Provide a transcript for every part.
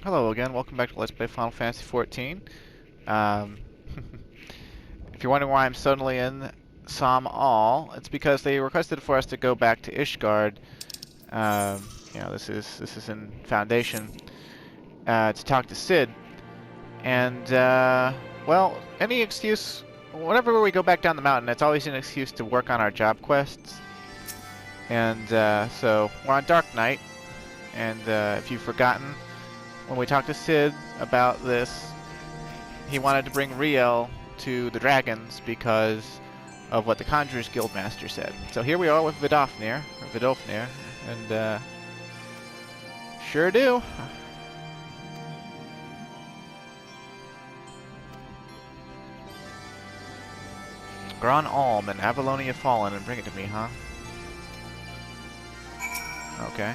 Hello again, welcome back to Let's Play Final Fantasy XIV. Um, if you're wondering why I'm suddenly in Som All, it's because they requested for us to go back to ISHGARD. You know, this is in Foundation, to talk to Cid. And, well, any excuse, whenever we go back down the mountain, it's always an excuse to work on our job quests. And, so, we're on Dark Night, and, if you've forgotten, when we talked to Cid about this, he wanted to bring Riel to the dragons because of what the Conjurer's Guildmaster said. So here we are with Vidofnir, and sure do. Gran Alm and Avalonia Fallen and bring it to me, huh? Okay.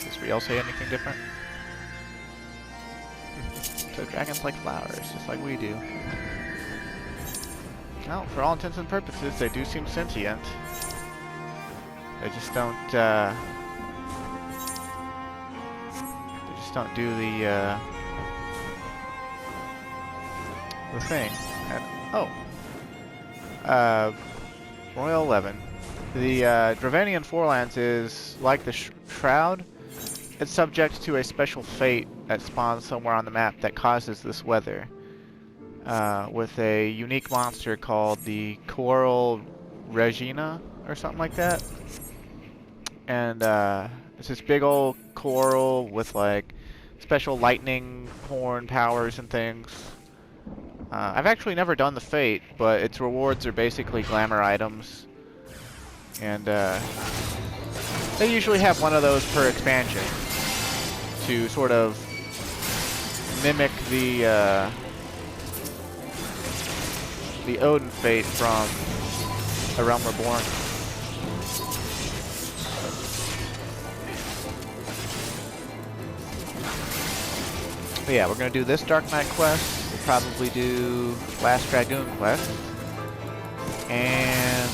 Does Riel say anything different? So dragons like flowers, just like we do. Well, for all intents and purposes, they do seem sentient. They just don't do the thing. And, oh. Royal 11. The Dravanian Forelands is like the Shroud. It's subject to a special fate that spawns somewhere on the map that causes this weather. With a unique monster called the Coral Regina, or something like that. And it's this big old coral with like special lightning horn powers and things. I've actually never done the fate, but its rewards are basically glamour items. And they usually have one of those per expansion to sort of mimic the Odin fate from A Realm Reborn. But yeah, we're gonna do this Dark Knight quest. We'll probably do Last Dragoon quest, and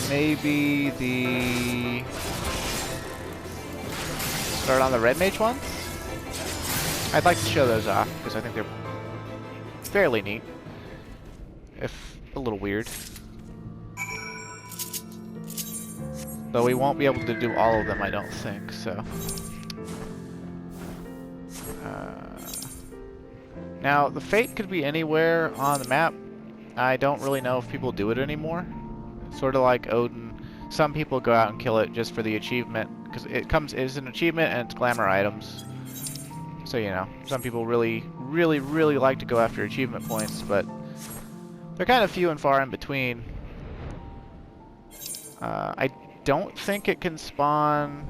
maybe the start on the Red Mage ones. I'd like to show those off because I think they're fairly neat, if a little weird. Though we won't be able to do all of them, I don't think, so. Now, the fate could be anywhere on the map. I don't really know if people do it anymore. It's sort of like Odin. Some people go out and kill it just for the achievement, because it is an achievement and it's glamour items. So, you know, some people really like to go after achievement points, but they're kind of few and far in between. I don't think it can spawn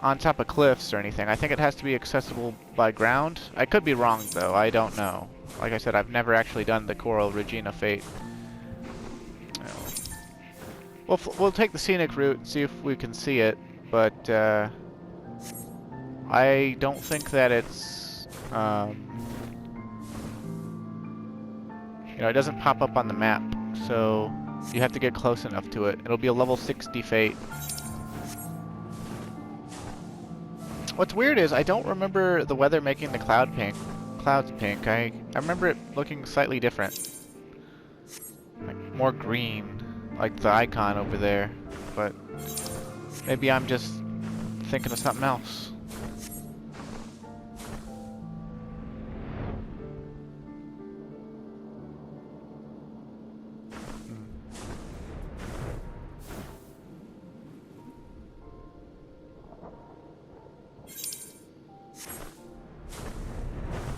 on top of cliffs or anything. I think it has to be accessible by ground. I could be wrong, though. I don't know. Like I said, I've never actually done the Coral Regina fate. We'll take the scenic route and see if we can see it, but I don't think that it's, you know, it doesn't pop up on the map, so you have to get close enough to it. It'll be a level 60 fate. What's weird is I don't remember the weather making the clouds pink. I remember it looking slightly different, like more green, like the icon over there, but maybe I'm just thinking of something else.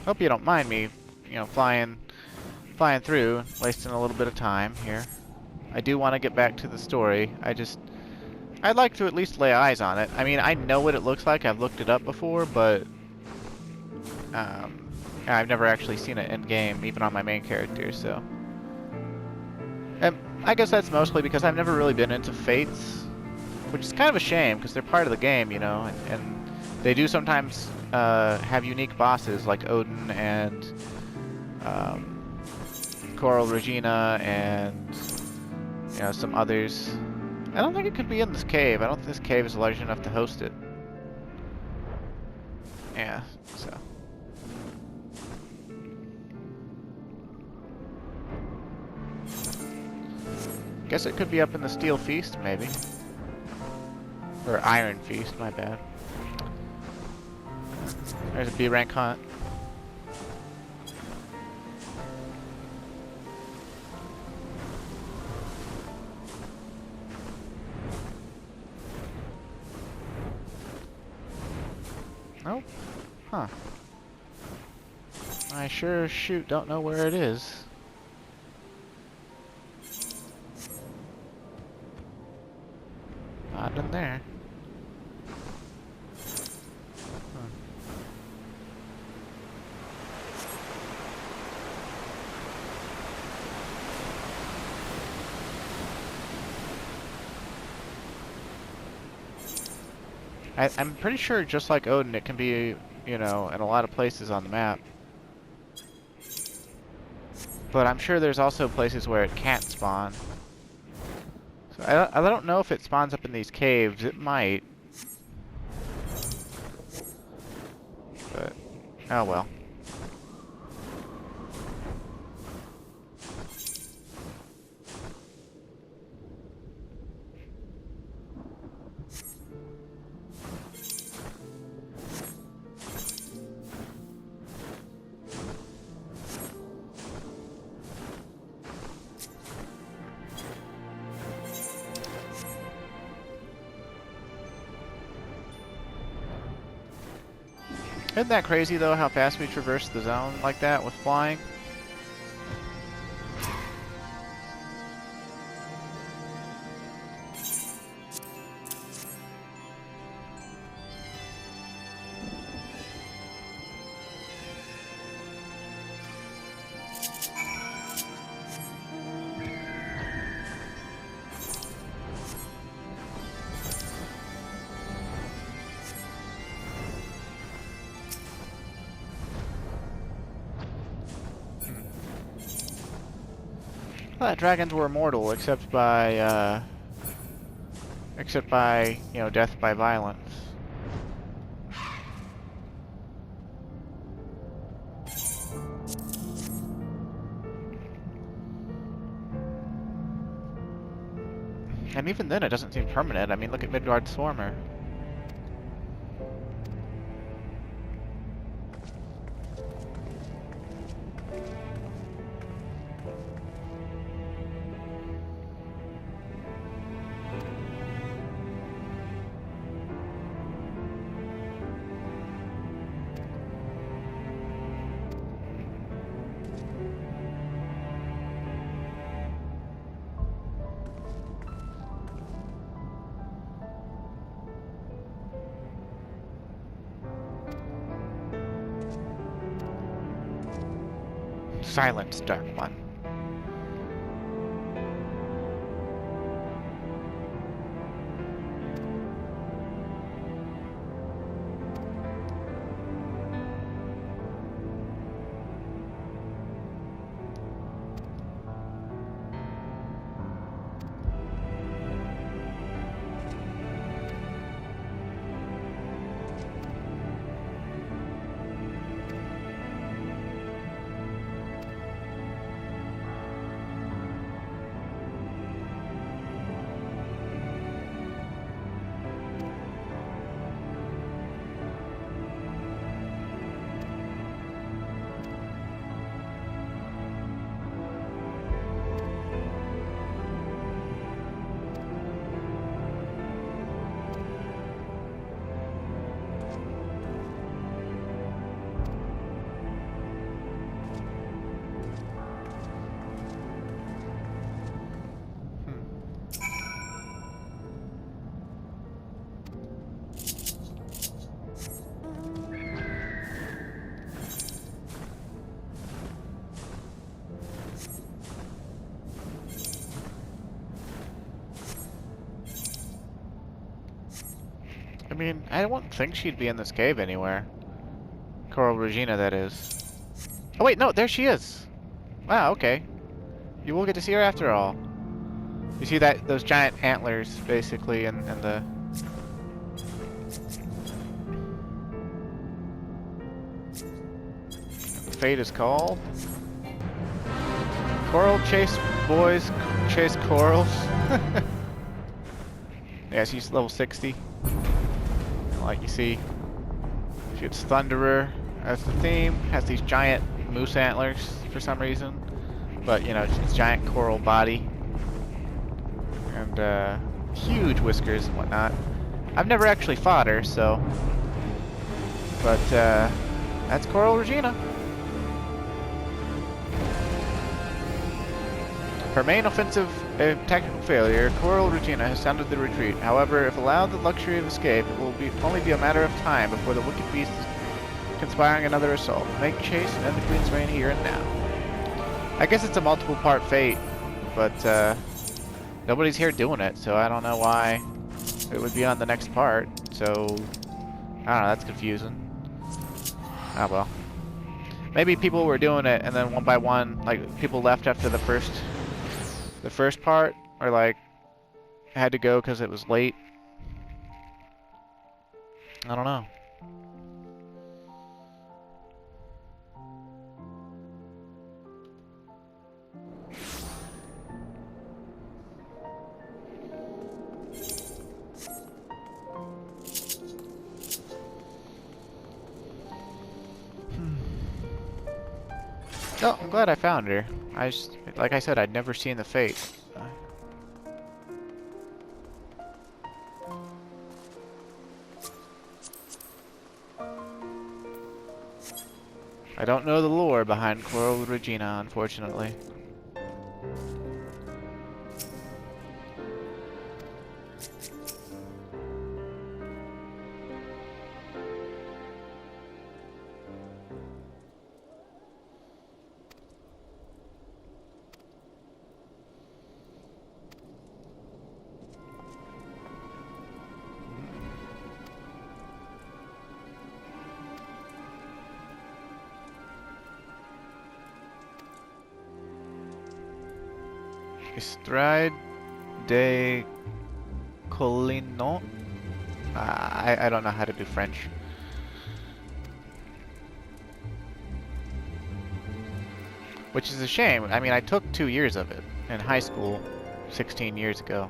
Hope you don't mind me, you know, flying through, wasting a little bit of time here. I do want to get back to the story. I'd like to at least lay eyes on it. I mean, I know what it looks like. I've looked it up before, but I've never actually seen it in game, even on my main character. So, and I guess that's mostly because I've never really been into fates, which is kind of a shame because they're part of the game, you know, and they do sometimes have unique bosses like Odin and Coral Regina and, you know, some others. I don't think it could be in this cave. I don't think this cave is large enough to host it. Yeah, so. Guess it could be up in the Steel Feast, maybe. Or Iron Feast, my bad. There's a B rank hunt. Nope. Huh. I sure as shoot don't know where it is. Not in there. I'm pretty sure, just like Odin, it can be, you know, in a lot of places on the map. But I'm sure there's also places where it can't spawn. So I don't know if it spawns up in these caves. It might. But, oh well. Isn't that crazy though, how fast we traverse the zone like that with flying? I thought dragons were immortal, except by, you know, death by violence. And even then, it doesn't seem permanent. I mean, look at Midgard Swarmer. Silence, Dark One. I mean, I wouldn't think she'd be in this cave anywhere. Coral Regina, that is. Oh wait, no, there she is! Wow, okay. you will get to see her after all. You see that those giant antlers, basically, and the. Fate is called. Coral chase boys, chase corals. Yeah, she's level 60. And like you see, shoots Thunderer as the theme. Has these giant moose antlers for some reason, but you know, it's giant coral body and huge whiskers and whatnot. I've never actually fought her, so. But that's Coral Regina. Her main offensive tactical failure, Coral Regina has sounded the retreat. However, if allowed the luxury of escape, it will only be a matter of time before the wicked beast is conspiring another assault. Make chase and end the Queen's reign here and now. I guess it's a multiple part fate, but nobody's here doing it, so I don't know why it would be on the next part. So, I don't know, that's confusing. Ah well. Maybe people were doing it and then one by one, like people left after the first part, or like had to go because it was late. I don't know. Oh, I'm glad I found her. Like I said, I'd never seen the fate. I don't know the lore behind Coral Regina, unfortunately. Estrade de Collinon. I don't know how to do French. Which is a shame. I mean, I took 2 years of it in high school 16 years ago.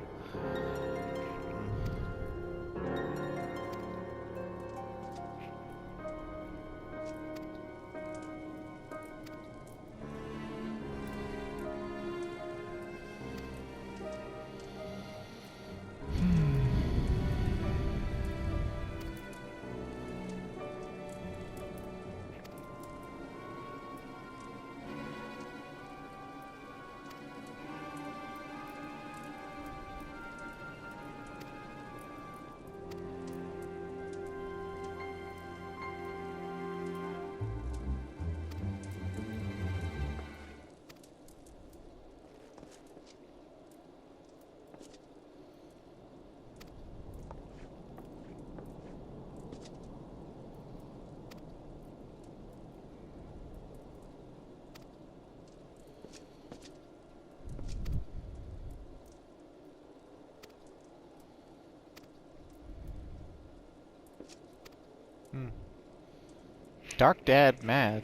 Dark Dad mad.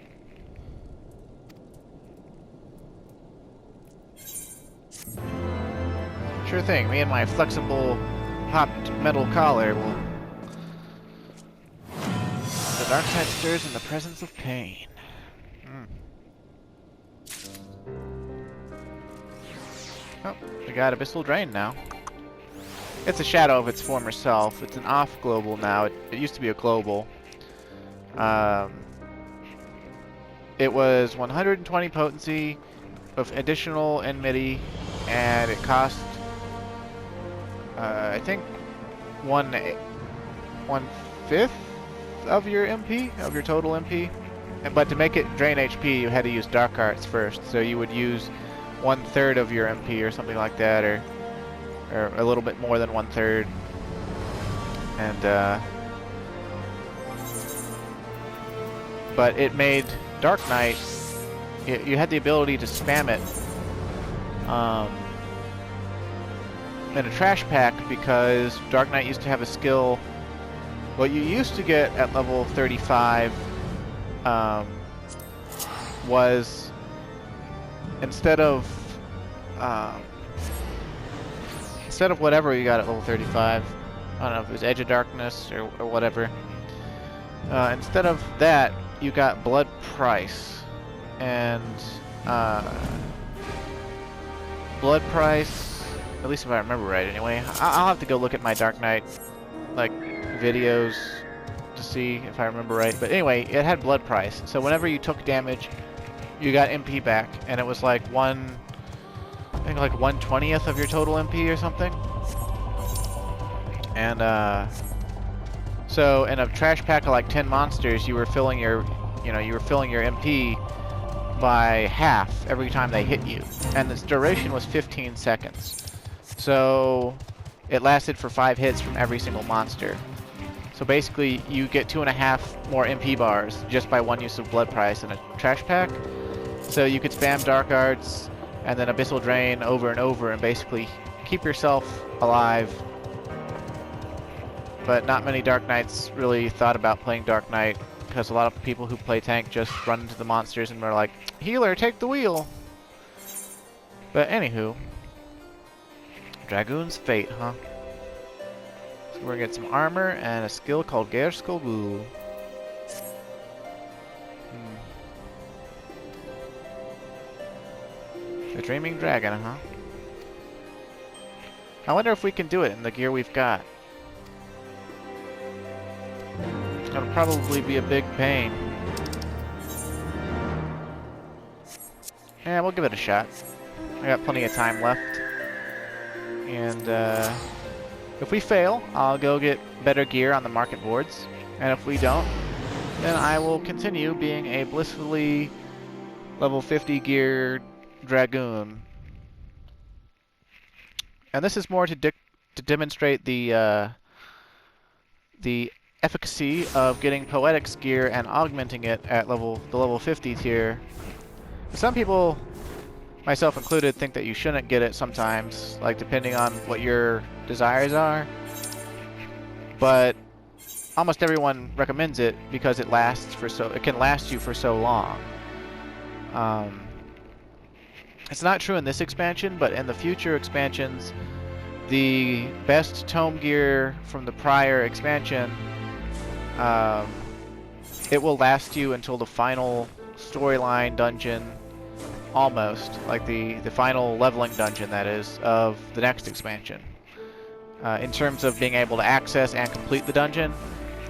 Sure thing, me and my flexible hopped metal collar will... The dark side stirs in the presence of pain. Oh, we got Abyssal Drain now. It's a shadow of its former self. It's an off global now. It used to be a global. It was 120 potency with additional enmity, and it cost, I think, 1/5 of your MP, of your total MP. But to make it drain HP, you had to use Dark Arts first. So you would use 1/3 of your MP or something like that, or a little bit more than 1/3. And but it made Dark Knight, you had the ability to spam it in a trash pack, because Dark Knight used to have a skill. What you used to get at level 35 was, instead of whatever you got at level 35, I don't know if it was Edge of Darkness or whatever. Instead of that, you got Blood Price, and Blood Price, at least if I remember right anyway. I'll have to go look at my Dark Knight like videos to see if I remember right. But anyway, it had Blood Price, so whenever you took damage, you got MP back, and it was like I think like 1/20th of your total MP or something. And so in a trash pack of like 10 monsters, you were filling your MP by half every time they hit you, and its duration was 15 seconds. So it lasted for 5 hits from every single monster. So basically, you get 2.5 more MP bars just by one use of Blood Price in a trash pack. So you could spam Dark Arts and then Abyssal Drain over and over and basically keep yourself alive. But not many Dark Knights really thought about playing Dark Knight, because a lot of people who play tank just run into the monsters and are like, healer, take the wheel! But anywho, Dragoon's Fate, huh? So we're gonna get some armor and a skill called Gerskolgu. The Dreaming Dragon, huh? I wonder if we can do it in the gear we've got. It's gonna probably be a big pain. Yeah, we'll give it a shot. I got plenty of time left. And if we fail, I'll go get better gear on the market boards. And if we don't, then I will continue being a blissfully level 50 geared Dragoon. And this is more to demonstrate the efficacy of getting Poetics gear and augmenting it at the level 50 tier. Some people, myself included, think that you shouldn't get it sometimes, like depending on what your desires are. But almost everyone recommends it because it can last you for so long. It's not true in this expansion, but in the future expansions, the best tome gear from the prior expansion, it will last you until the final storyline dungeon, almost, like the final leveling dungeon, that is, of the next expansion. In terms of being able to access and complete the dungeon,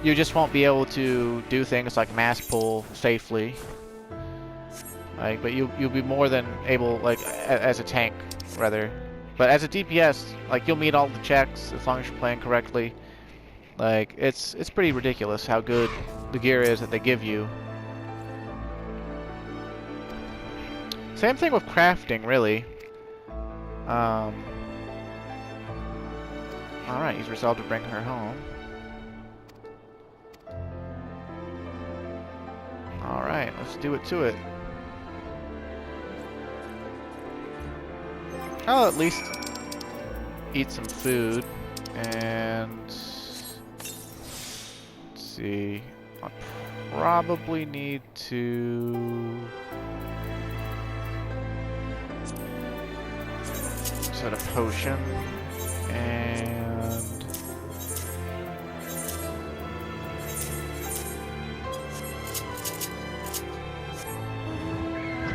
you just won't be able to do things like mass pull safely. Like, but you'll be more than able, like, as a tank, rather. But as a DPS, like, you'll meet all the checks as long as you're playing correctly. Like, it's pretty ridiculous how good the gear is that they give you. Same thing with crafting, really. Alright, he's resolved to bring her home. Alright, let's do it to it. I'll at least eat some food, and let's see, I'll probably need to set a potion, and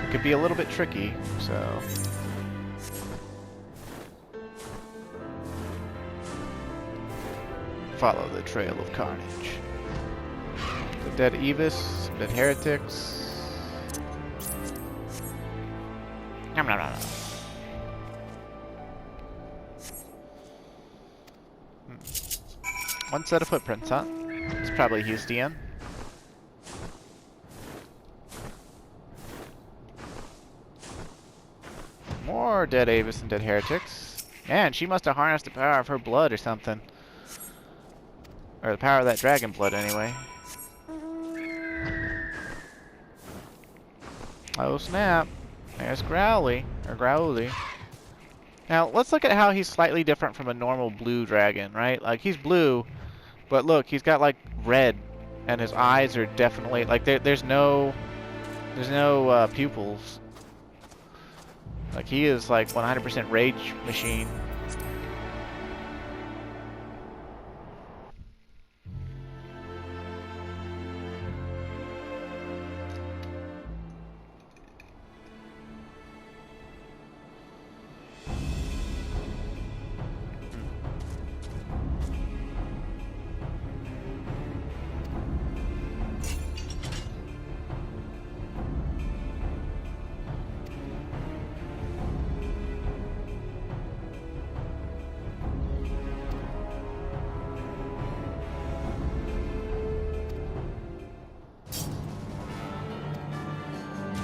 it could be a little bit tricky, so follow the trail of carnage. The dead Evis, dead heretics. Nom nom nom nom. One set of footprints, huh? It's probably Heustian. More dead Avis and dead heretics. Man, she must have harnessed the power of her blood or something. Or the power of that dragon blood, anyway. Oh snap! There's Growly, or Growly. Now, let's look at how he's slightly different from a normal blue dragon, right? Like, he's blue, but look, he's got, like, red, and his eyes are definitely, like, there's no pupils. Like, he is, like, 100% rage machine.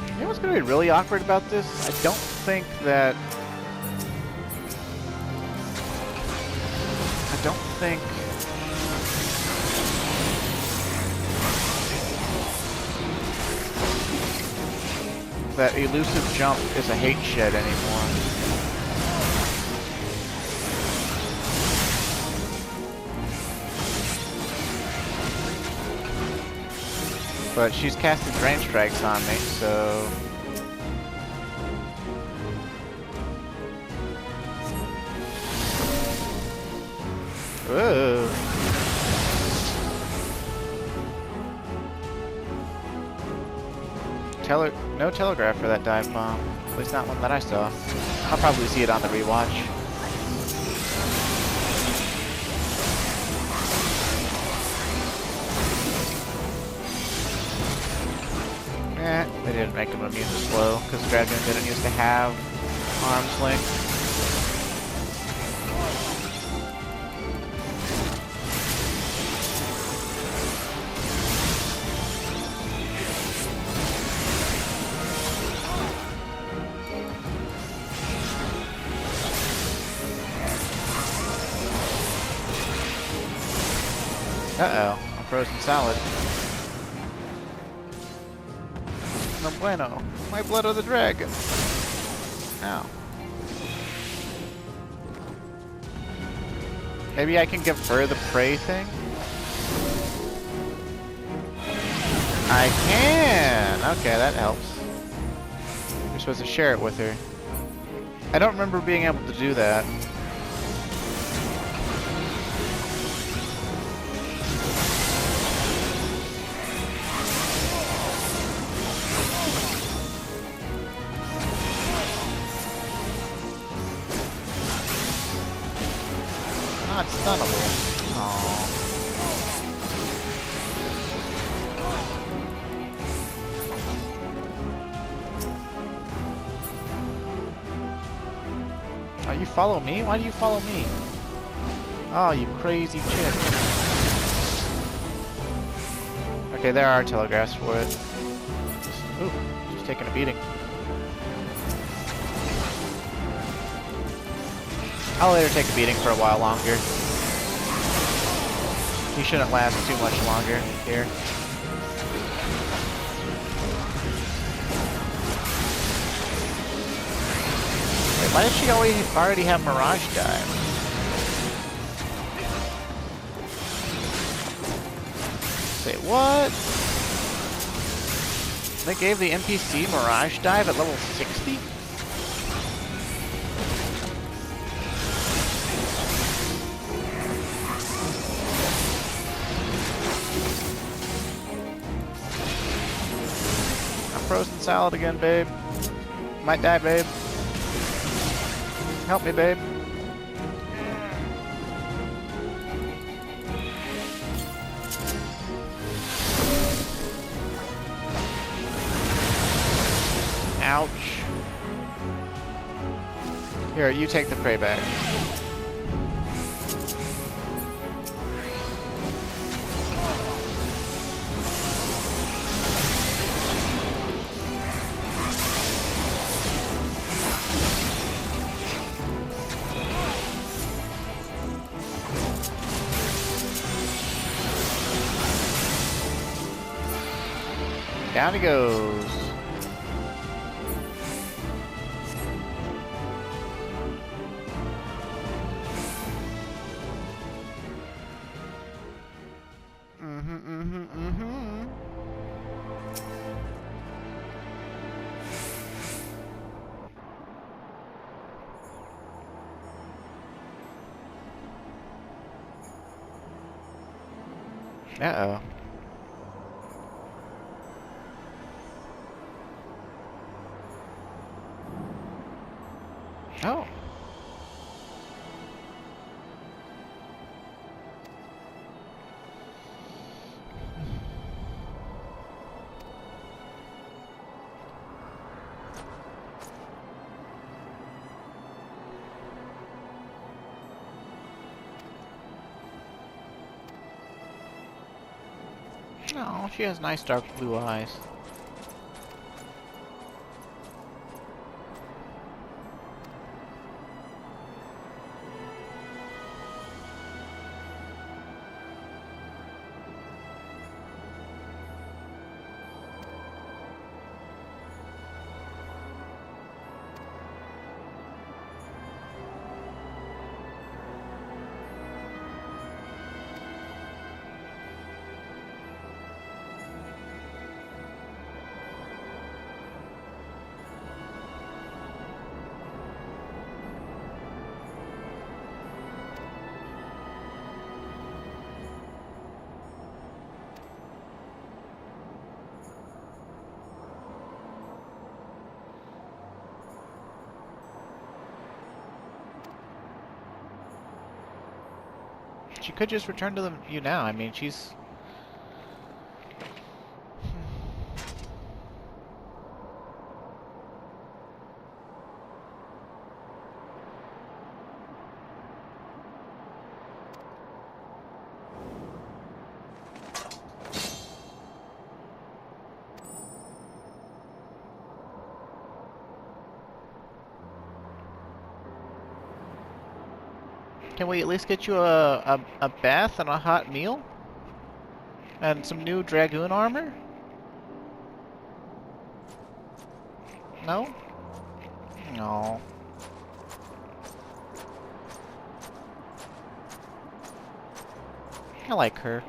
You know what's going to be really awkward about this? I don't think that... that elusive jump is a hate shed anymore. But she's casted drain strikes on me, so... Whoa. No telegraph for that dive bomb. At least not one that I saw. I'll probably see it on the rewatch. They didn't make him immune to slow, because the dragon didn't used to have arm's length. Uh-oh, I'm frozen solid. No bueno. My blood of the dragon. Ow. Maybe I can give her the prey thing? I can! Okay, that helps. You're supposed to share it with her. I don't remember being able to do that. Not stunnable. Aww. Oh, you follow me? Why do you follow me? Oh, you crazy chick. Okay, there are telegraphs for it. Ooh, she's taking a beating. I'll let her take a beating for a while longer. He shouldn't last too much longer here. Wait, why did she already have Mirage Dive? Say what? They gave the NPC Mirage Dive at level 60? Frozen salad again, babe. Might die, babe. Help me, babe. Ouch. Here, you take the prey back. Down he goes. Uh-oh. Oh. Oh, she has nice dark blue eyes. She could just return to you now. I mean, she's... Can we at least get you a bath and a hot meal? And some new Dragoon armor? No? No. I like her.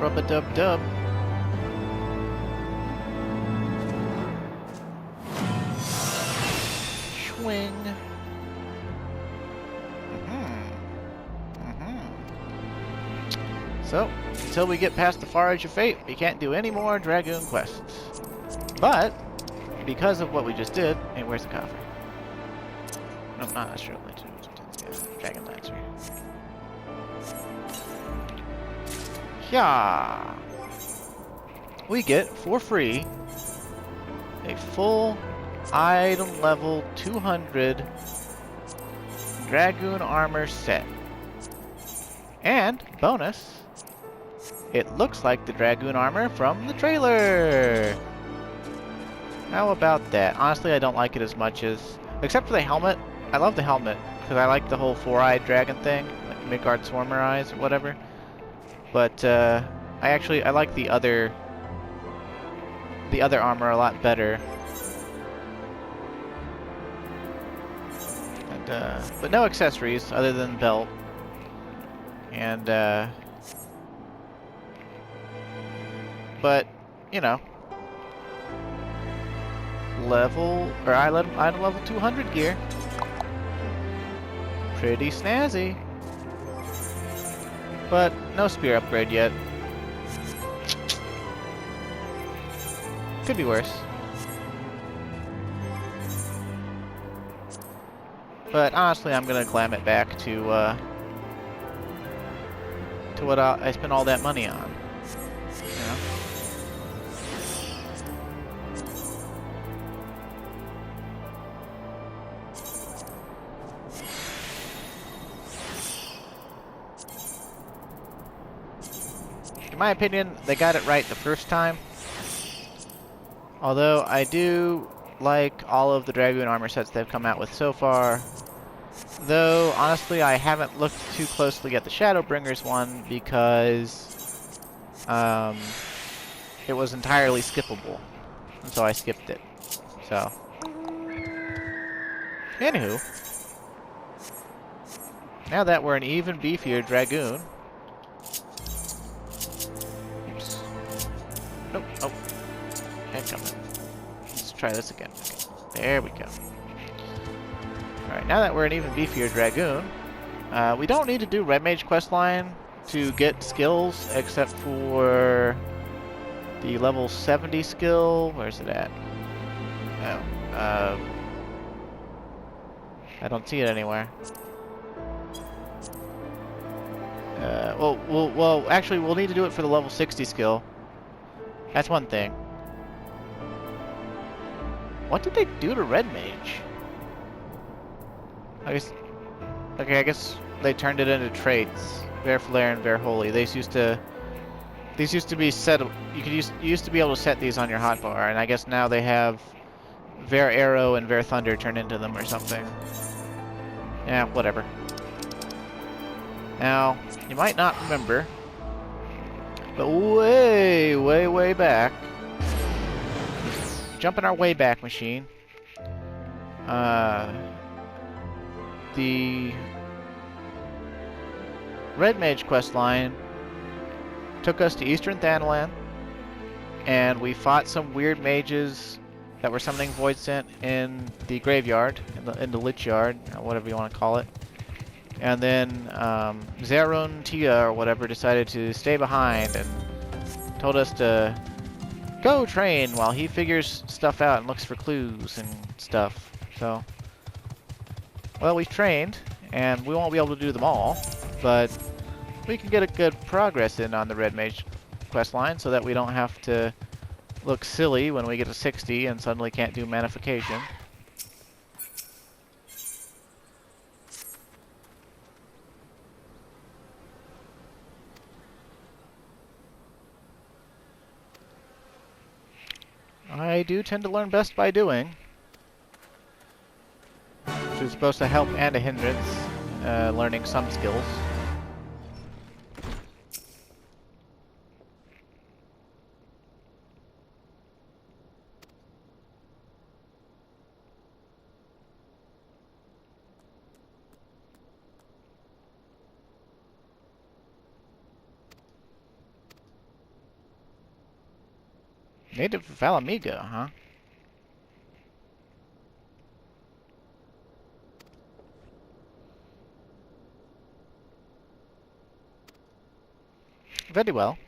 Rub-a-dub-dub. Swing. So, until we get past the far edge of fate, we can't do any more Dragoon quests. But, because of what we just did... Hey, where's the coffer? No, not necessarily. Dragon Lancer. Yeah. We get, for free, a full item level 200 Dragoon armor set. And, bonus, it looks like the Dragoon armor from the trailer. How about that? Honestly, I don't like it as much as... Except for the helmet. I love the helmet, because I like the whole four-eyed dragon thing. Like Midgard Swarmer eyes or whatever. But, I like the other armor a lot better. And, but no accessories other than belt. And, but, you know, item level 200 gear. Pretty snazzy. But no spear upgrade yet. Could be worse. But honestly, I'm gonna glam it back to what I spent all that money on. You know? In my opinion, they got it right the first time. Although I do like all of the Dragoon armor sets they've come out with so far. Though, honestly, I haven't looked too closely at the Shadowbringers one because it was entirely skippable. And so I skipped it. So. Anywho. Now that we're an even beefier Dragoon. Oops. Nope. Oh. Incoming. Let's try this again. Okay. There we go. Alright, now that we're an even beefier Dragoon, we don't need to do Red Mage questline to get skills, except for the level 70 skill. Where's it at? Oh, I don't see it anywhere. Well, actually, we'll need to do it for the level 60 skill. That's one thing. What did they do to Red Mage? I guess... Okay, I guess they turned it into traits. Ver Flare and Ver Holy. These used to be set... You used to be able to set these on your hotbar, and I guess now they have Ver Arrow and Ver Thunder turned into them or something. Yeah, whatever. Now, you might not remember, but way, way, way back, jumping our way back machine, the Red Mage questline took us to Eastern THANALAN, and we fought some weird mages that were summoning Void Scent in the graveyard, in the Lich Yard, or whatever you want to call it. And then Zerun Tia or whatever decided to stay behind and told us to go train while he figures stuff out and looks for clues and stuff. So, well, we've trained, and we won't be able to do them all, but we can get a good progress in on the Red Mage questline so that we don't have to look silly when we get to 60 and suddenly can't do Manification. I do tend to learn best by doing, which is supposed to help and a hindrance, learning some skills. Native Valamiga, huh? Very well.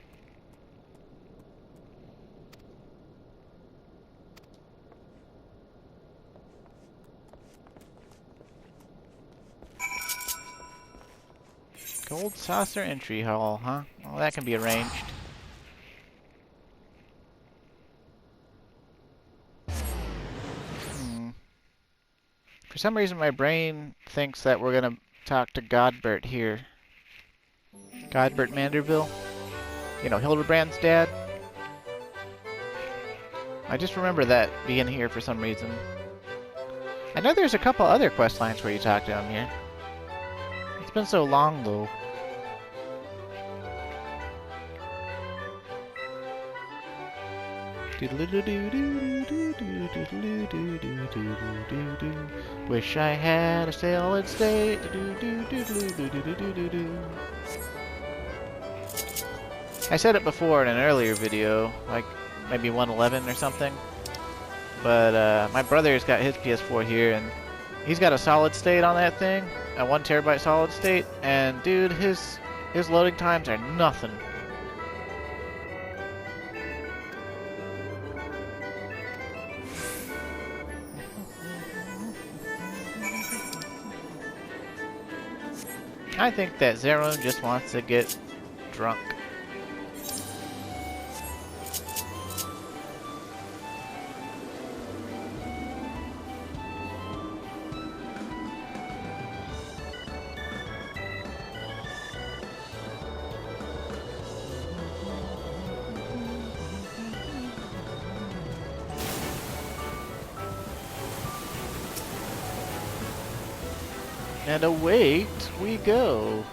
Gold Saucer Entry Hall, huh? Well, that can be arranged. For some reason, my brain thinks that we're gonna talk to Godbert here. Godbert Manderville. You know, Hildebrand's dad. I just remember that being here for some reason. I know there's a couple other quest lines where you talk to him here. It's been so long, though. Wish I had a solid state. I said it before in an earlier video, like maybe 111 or something. But my brother's got his PS4 here, and he's got a solid state on that thing, a 1 terabyte solid state, and dude, his loading times are nothing. I think that Zerun just wants to get drunk. And away we go.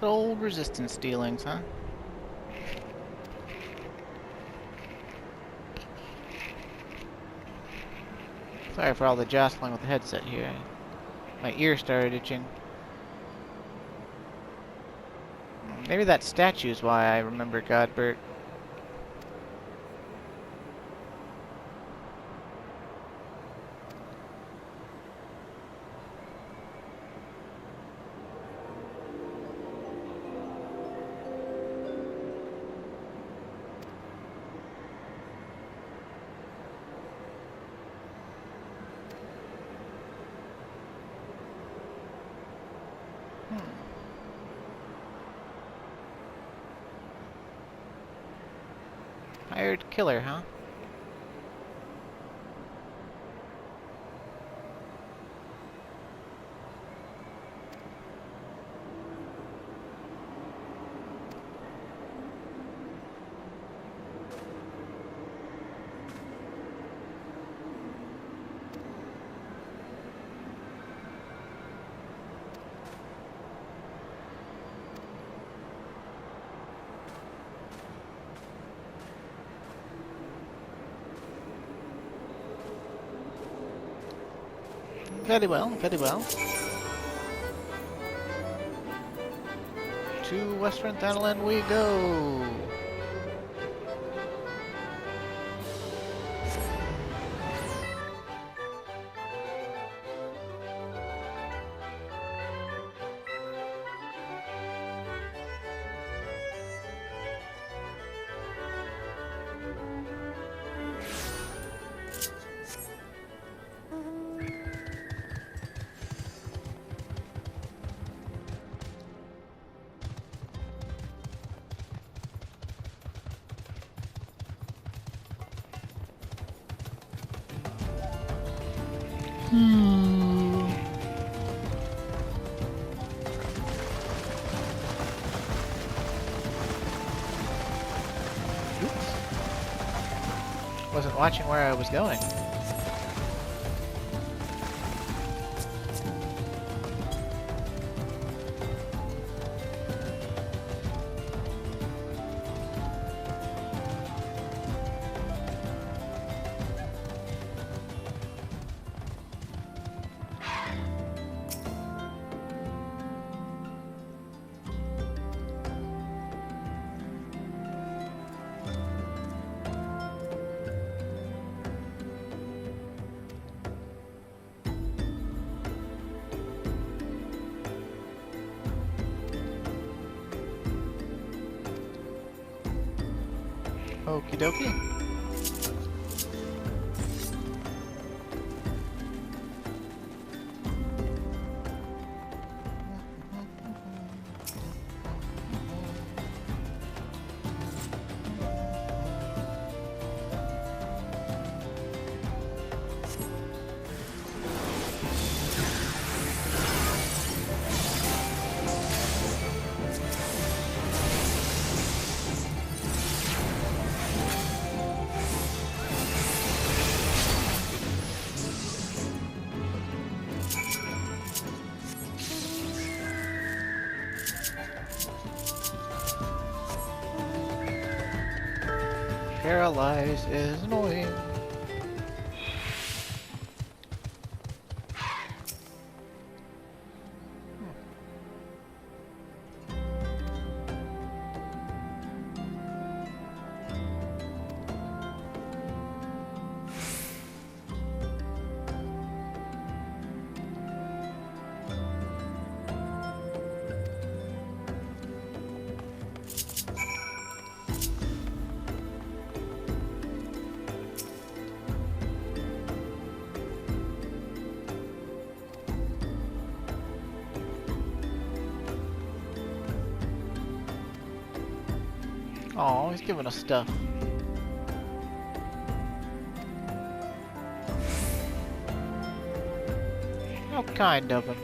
Good old resistance dealings, huh? Sorry for all the jostling with the headset here. My ear started itching. Maybe that statue is why I remember Godbert. Hired killer, huh? Very well, very well. To Western THANALAN we go! Wasn't watching where I was going. Okie dokie. Paralyze is annoying. Aw, he's giving us stuff. How kind of him.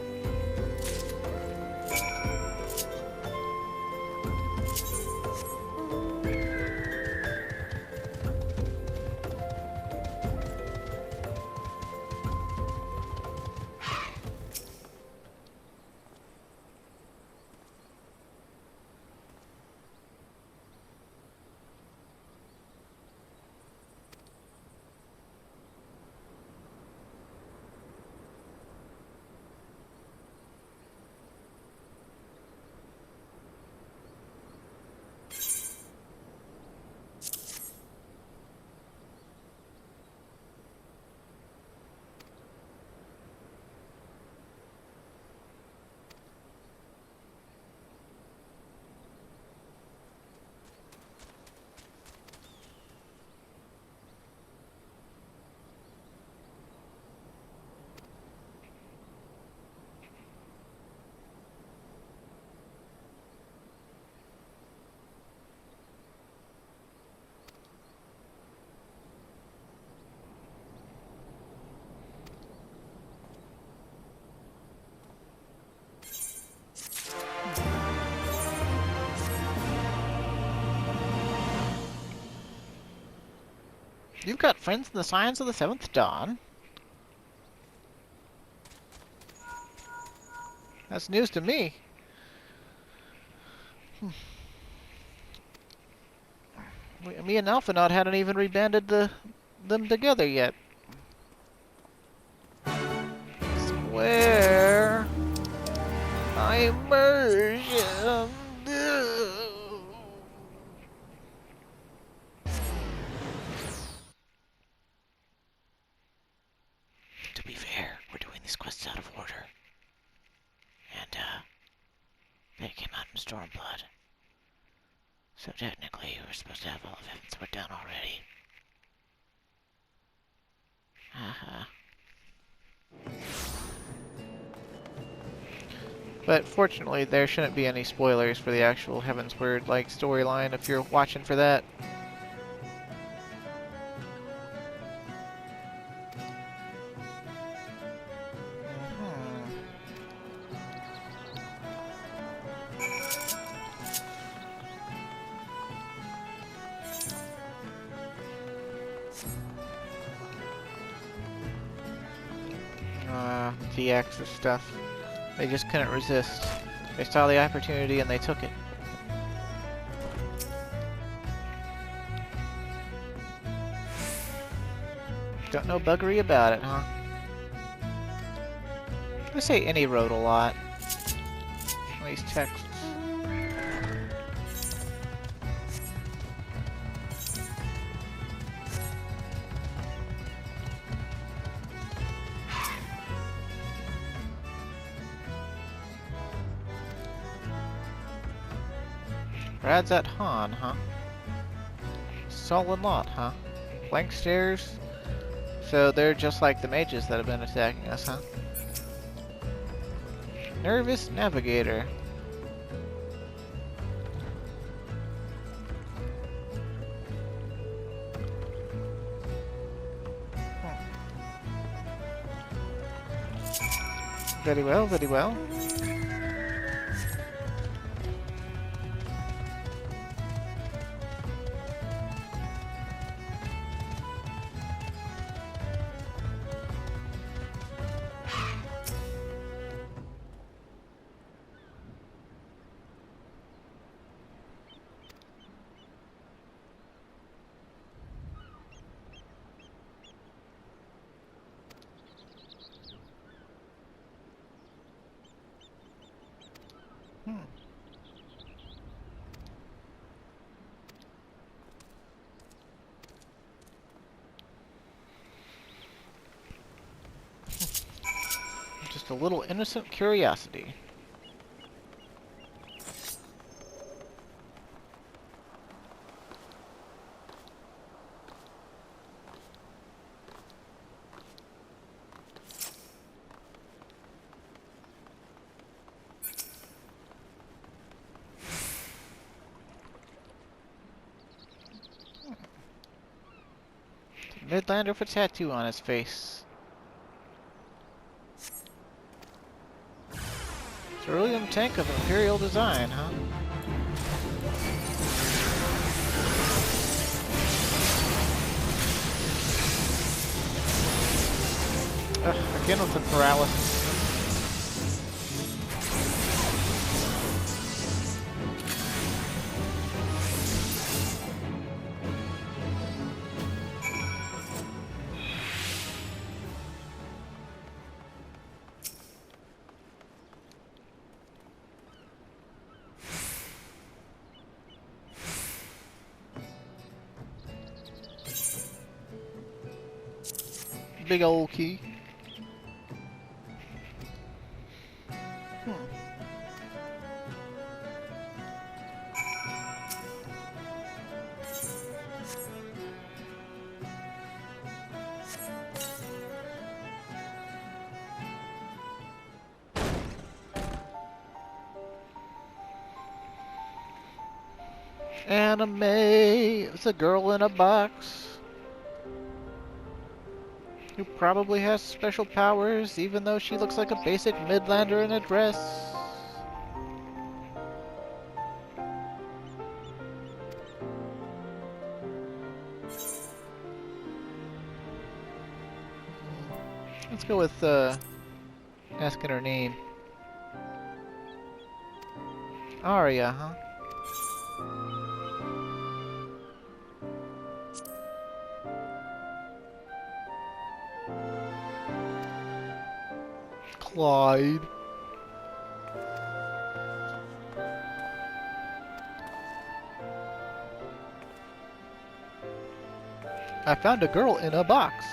You've got friends in the science of the Seventh Dawn? That's news to me. Me and Alphanaud hadn't even rebanded them together yet. Swear immersion. To be fair, we're doing these quests out of order. And, they came out in Stormblood. So technically, we're supposed to have all of it, so we're done already. Haha. But fortunately, there shouldn't be any spoilers for the actual Heavensward like storyline if you're watching for that. TX's stuff. They just couldn't resist. They saw the opportunity and they took it. Don't know buggery about it, huh? I say any road a lot. These texts. Brad's at Han, huh? Solid lot, huh? Blank stairs? So they're just like the mages that have been attacking us, huh? Nervous navigator. Very well, very well. Just a little innocent curiosity. Midlander with a tattoo on his face. Cerulean tank of Imperial design, huh? Ugh, again with the paralysis. Big old key. Anime. It's a girl in a box who probably has special powers, even though she looks like a basic Midlander in a dress. Let's go with asking her name. Aria, huh? Clyde. I found a girl in a box.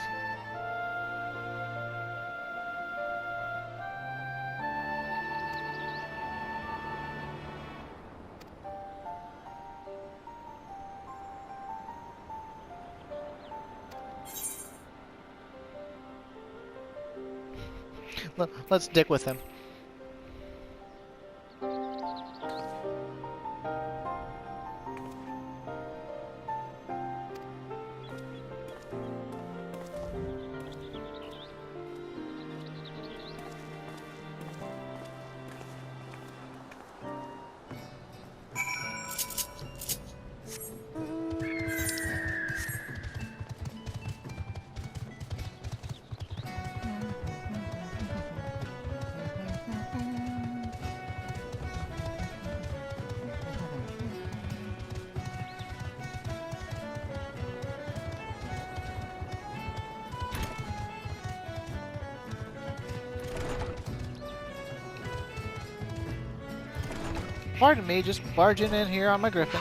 Let's dick with him. Pardon me, just barging in here on my griffin.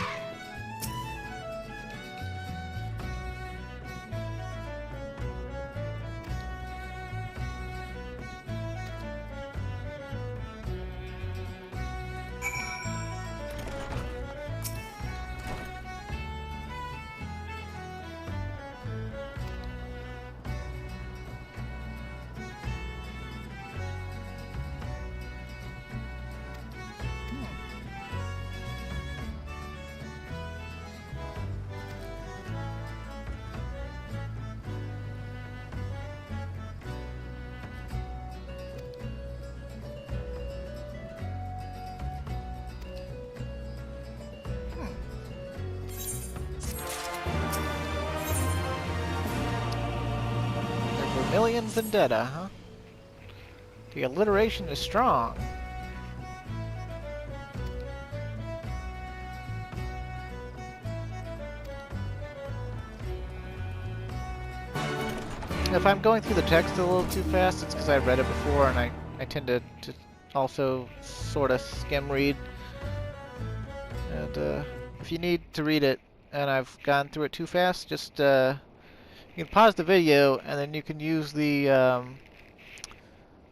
Million vendetta, huh? The alliteration is strong. If I'm going through the text a little too fast, it's because I read it before and I tend to also sort of skim read. And if you need to read it and I've gone through it too fast, just you can pause the video and then you can use the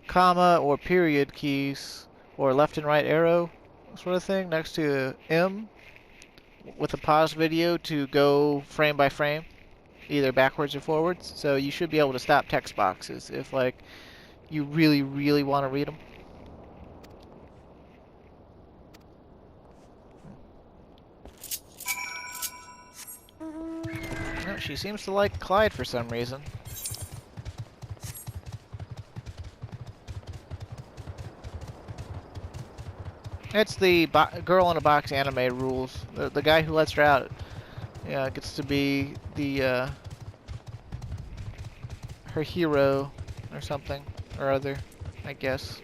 comma or period keys or left and right arrow sort of thing next to M with a pause video to go frame by frame, either backwards or forwards. So you should be able to stop text boxes if like you really want to read them. No, she seems to like Clyde for some reason. It's the girl in a box anime rules. The guy who lets her out, yeah, gets to be the her hero or something or other, I guess.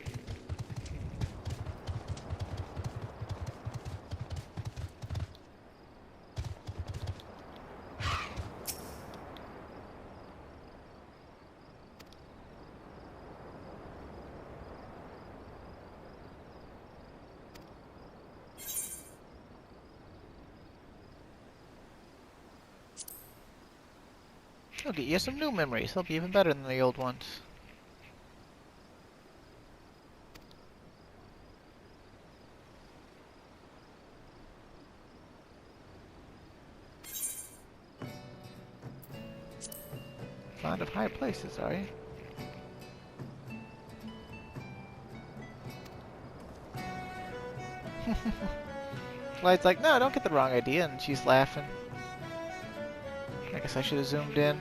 I'll get you some new memories. They'll be even better than the old ones. Fond of high places, are you? Clyde's like, no, don't get the wrong idea, and she's laughing. I guess I should have zoomed in.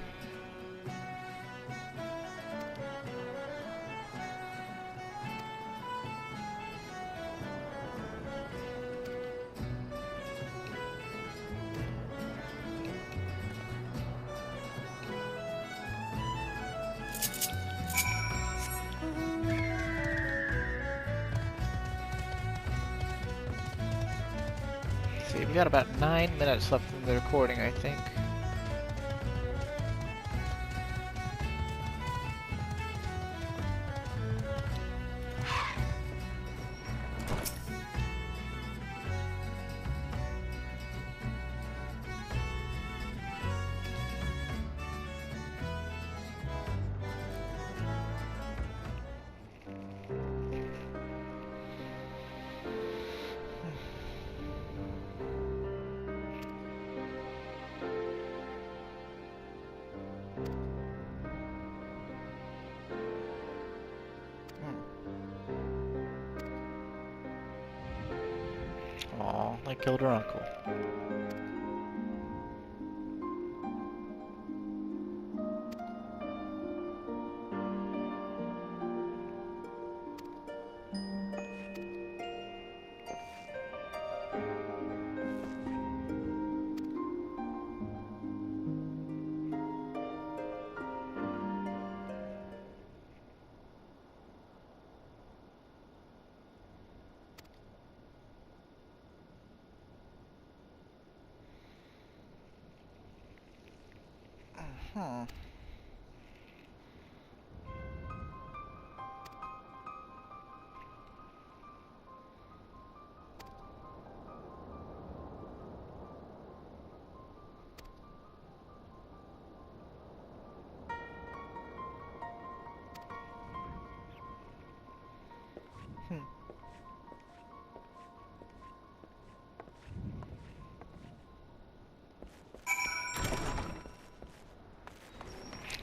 got about 9 minutes left in the recording, I think. Aw, they killed her uncle. Hmm.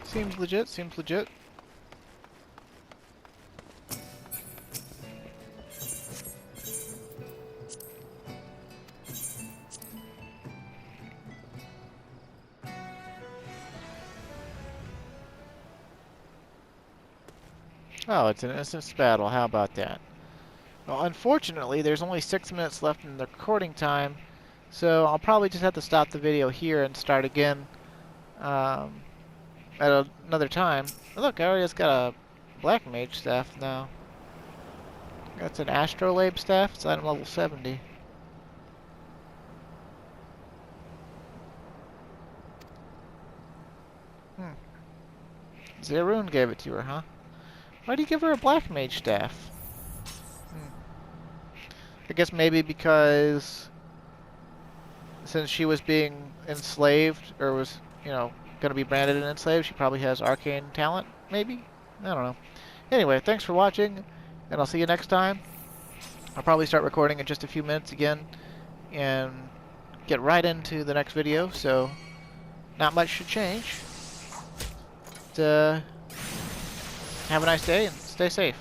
Seems legit, seems legit. Oh, it's an instance battle. How about that? Well, unfortunately, there's only 6 minutes left in the recording time, so I'll probably just have to stop the video here and start again at another time. Oh, look, I already just got a black mage staff now. That's an astrolabe staff. It's item level 70. Zerun gave it to her, huh? Why do you give her a black mage staff? I guess maybe because since she was being enslaved, or was, you know, going to be branded and enslaved, she probably has arcane talent, maybe? I don't know. Anyway, thanks for watching, and I'll see you next time. I'll probably start recording in just a few minutes again, and get right into the next video, so not much should change. But, have a nice day, and stay safe.